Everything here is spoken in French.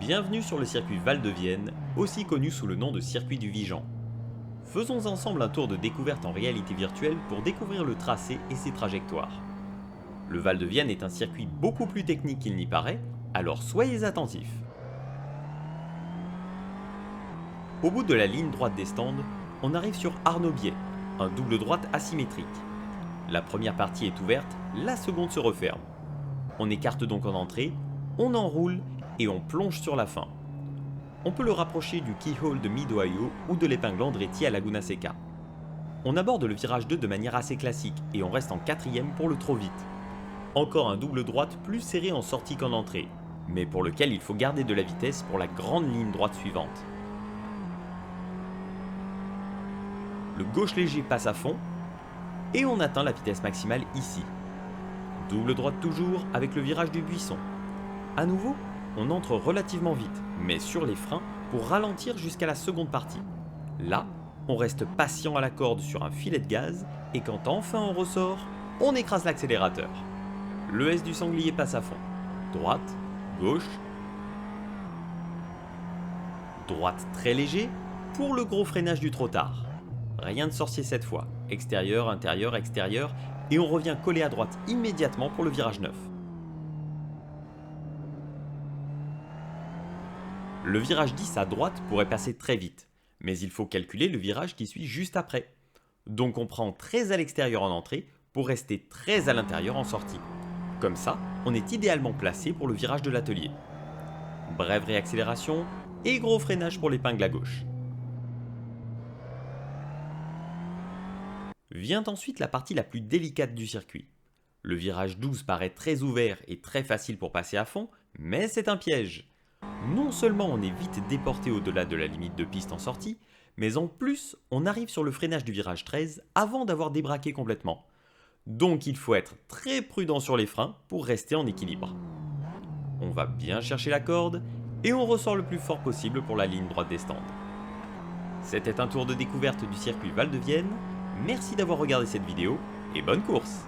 Bienvenue sur le circuit Val de Vienne, aussi connu sous le nom de circuit du Vigan. Faisons ensemble un tour de découverte en réalité virtuelle pour découvrir le tracé et ses trajectoires. Le Val de Vienne est un circuit beaucoup plus technique qu'il n'y paraît, alors soyez attentifs. Au bout de la ligne droite des stands, on arrive sur Arnaud-Biet, un double droite asymétrique. La première partie est ouverte, la seconde se referme. On écarte donc en entrée, on enroule et on plonge sur la fin. On peut le rapprocher du keyhole de Mid-Ohio ou de l'épingle Andretti à Laguna Seca. On aborde le virage 2 de manière assez classique et on reste en quatrième pour le trop vite. Encore un double droite plus serré en sortie qu'en entrée, mais pour lequel il faut garder de la vitesse pour la grande ligne droite suivante. Le gauche léger passe à fond et on atteint la vitesse maximale ici. Double droite toujours avec le virage du buisson. À nouveau, on entre relativement vite, mais sur les freins pour ralentir jusqu'à la seconde partie. Là, on reste patient à la corde sur un filet de gaz et quand enfin on ressort, on écrase l'accélérateur. Le S du sanglier passe à fond. Droite, gauche. Droite très léger pour le gros freinage du trop tard. Rien de sorcier cette fois. Extérieur, intérieur, extérieur et on revient coller à droite immédiatement pour le virage 9. Le virage 10 à droite pourrait passer très vite, mais il faut calculer le virage qui suit juste après. Donc on prend très à l'extérieur en entrée pour rester très à l'intérieur en sortie. Comme ça, on est idéalement placé pour le virage de l'atelier. Brève réaccélération et gros freinage pour l'épingle à gauche. Vient ensuite la partie la plus délicate du circuit. Le virage 12 paraît très ouvert et très facile pour passer à fond, mais c'est un piège. Non seulement on est vite déporté au-delà de la limite de piste en sortie, mais en plus on arrive sur le freinage du virage 13 avant d'avoir débraqué complètement. Donc il faut être très prudent sur les freins pour rester en équilibre. On va bien chercher la corde et on ressort le plus fort possible pour la ligne droite des stands. C'était un tour de découverte du circuit Val de Vienne, merci d'avoir regardé cette vidéo et bonne course!